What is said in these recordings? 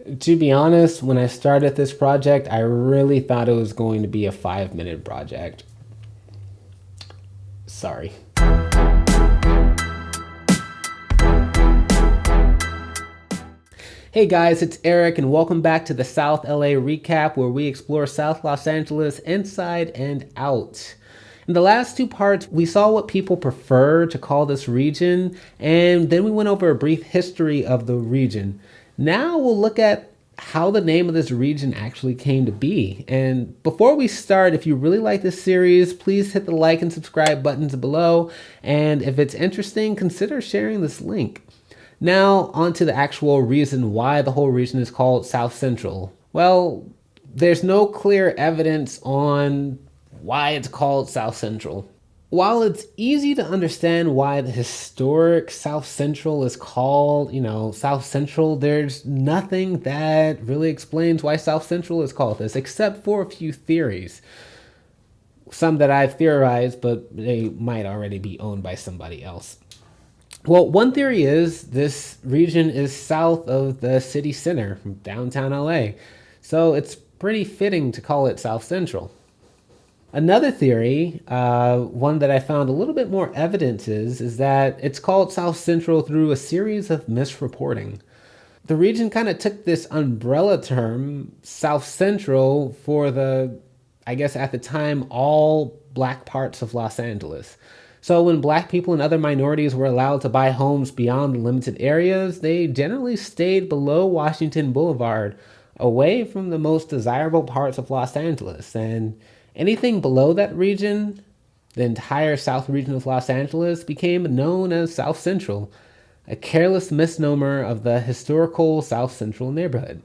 To be honest, when I started this project, I really thought it was going to be a 5 minute project. Sorry. Hey guys, it's Eric, and welcome back to the South LA Recap, where we explore South Los Angeles inside and out. In the last two parts, we saw what people prefer to call this region, and then we went over a brief history of the region. Now we'll look at how the name of this region actually came to be. And before we start, if you really like this series, please hit the like and subscribe buttons below. And if it's interesting, consider sharing this link. Now, on to the actual reason why the whole region is called South Central. Well, there's no clear evidence on why it's called South Central. While it's easy to understand why the historic South Central is called, South Central, there's nothing that really explains why South Central is called this, except for a few theories. Some that I've theorized, but they might already be owned by somebody else. Well, one theory is this region is south of the city center, downtown LA, so it's pretty fitting to call it South Central. Another theory, one that I found a little bit more evidence is that it's called South Central through a series of misreporting. The region kind of took this umbrella term, South Central, for I guess at the time, all black parts of Los Angeles. So when black people and other minorities were allowed to buy homes beyond the limited areas, they generally stayed below Washington Boulevard, away from the most desirable parts of Los Angeles. And anything below that region, the entire south region of Los Angeles, became known as South Central, a careless misnomer of the historical South Central neighborhood.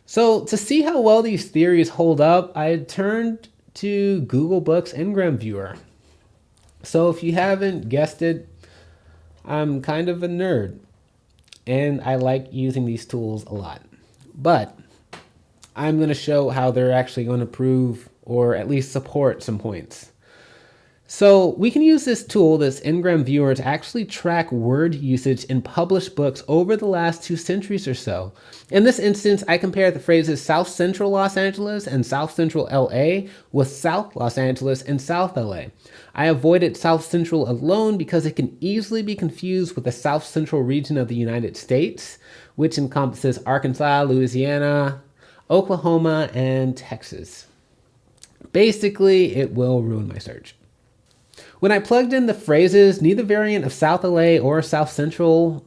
So to see how well these theories hold up, I turned to Google Books Ngram Viewer. So if you haven't guessed it, I'm kind of a nerd, and I like using these tools a lot. But I'm going to show how they're actually going to prove or at least support some points. So we can use this tool, this Ngram Viewer, to actually track word usage in published books over the last 2 centuries or so. In this instance, I compare the phrases South Central Los Angeles and South Central LA with South Los Angeles and South LA. I avoided South Central alone because it can easily be confused with the South Central region of the United States, which encompasses Arkansas, Louisiana, Oklahoma, and Texas. Basically, it will ruin my search. When I plugged in the phrases, neither variant of South LA or South Central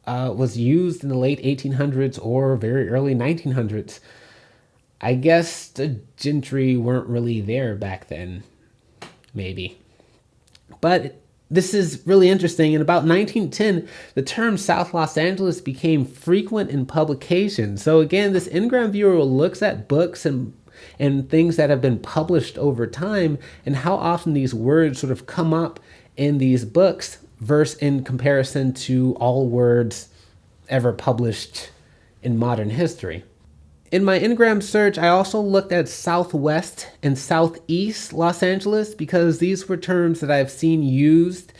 was used in the late 1800s or very early 1900s. I guess the gentry weren't really there back then, maybe. But this is really interesting. In about 1910, the term South Los Angeles became frequent in publications. So again, this Ngram Viewer looks at books and things that have been published over time and how often these words sort of come up in these books versus in comparison to all words ever published in modern history. In my Ngram search, I also looked at Southwest and Southeast Los Angeles because these were terms that I've seen used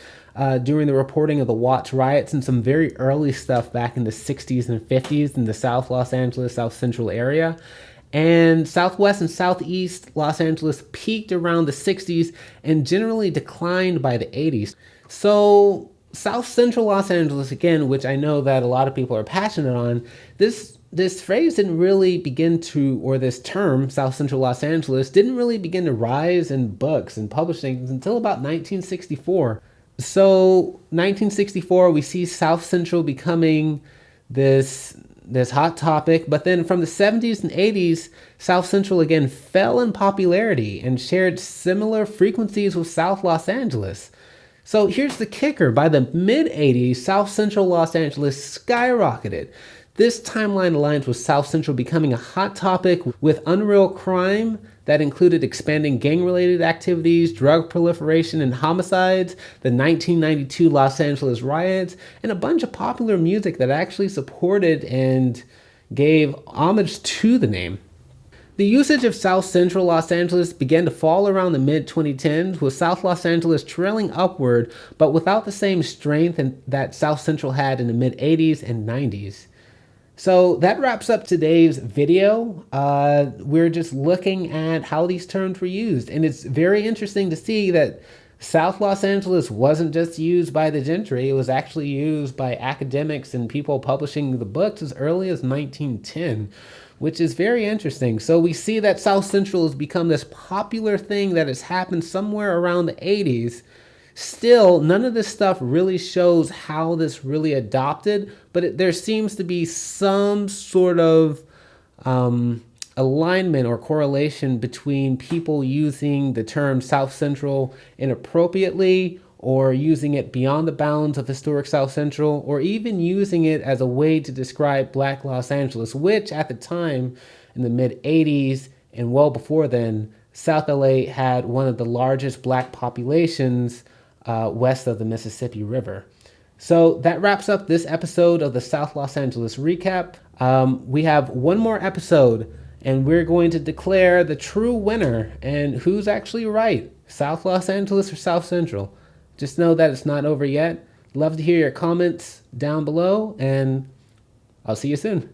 during the reporting of the Watts riots and some very early stuff back in the 60s and 50s in the South Los Angeles, South Central area. And Southwest and Southeast Los Angeles peaked around the 60s and generally declined by the 80s. So South Central Los Angeles, again, which I know that a lot of people are passionate on, this phrase didn't really begin to, or this term, South Central Los Angeles, didn't really begin to rise in books and publishing until about 1964. So 1964, we see South Central becoming this hot topic, but then from the 70s and 80s, South Central again fell in popularity and shared similar frequencies with South Los Angeles. So here's the kicker. By the mid-80s, South Central Los Angeles skyrocketed. This timeline aligns with South Central becoming a hot topic with unreal crime that included expanding gang-related activities, drug proliferation, and homicides, the 1992 Los Angeles riots, and a bunch of popular music that actually supported and gave homage to the name. The usage of South Central Los Angeles began to fall around the mid-2010s, with South Los Angeles trailing upward, but without the same strength that South Central had in the mid-80s and 90s. So that wraps up today's video. We're just looking at how these terms were used. And it's very interesting to see that South Los Angeles wasn't just used by the gentry. It was actually used by academics and people publishing the books as early as 1910, which is very interesting. So we see that South Central has become this popular thing that has happened somewhere around the 80s. Still, none of this stuff really shows how this really adopted, but there seems to be some sort of alignment or correlation between people using the term South Central inappropriately, or using it beyond the bounds of historic South Central, or even using it as a way to describe Black Los Angeles, which at the time in the mid 80s and well before then, South LA had one of the largest Black populations west of the Mississippi River. So that wraps up this episode of the South Los Angeles Recap. We have one more episode, and we're going to declare the true winner and who's actually right, South Los Angeles or South Central. Just know that it's not over yet. Love to hear your comments down below, and I'll see you soon.